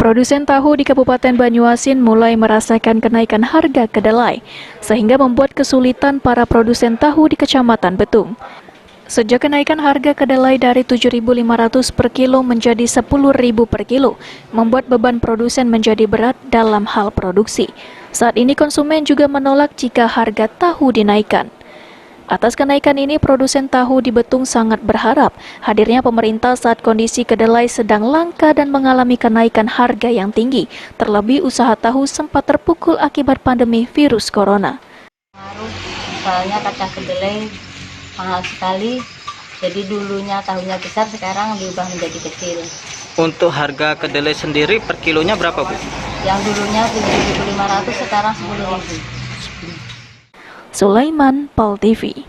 Produsen tahu di Kabupaten Banyuasin mulai merasakan kenaikan harga kedelai, sehingga membuat kesulitan para produsen tahu di Kecamatan Betung. Sejak kenaikan harga kedelai dari Rp7.500 per kilo menjadi Rp10.000 per kilo, membuat beban produsen menjadi berat dalam hal produksi. Saat ini konsumen juga menolak jika harga tahu dinaikkan. Atas kenaikan ini, produsen tahu di Betung sangat berharap hadirnya pemerintah saat kondisi kedelai sedang langka dan mengalami kenaikan harga yang tinggi. Terlebih usaha tahu sempat terpukul akibat pandemi virus corona. Soalnya kacang kedelai mahal sekali, jadi dulunya tahunya besar, sekarang diubah menjadi kecil. Untuk harga kedelai sendiri per kilonya berapa, Bu? Yang dulunya Rp7.500, sekarang Rp10.000. Sulaiman, PAL TV.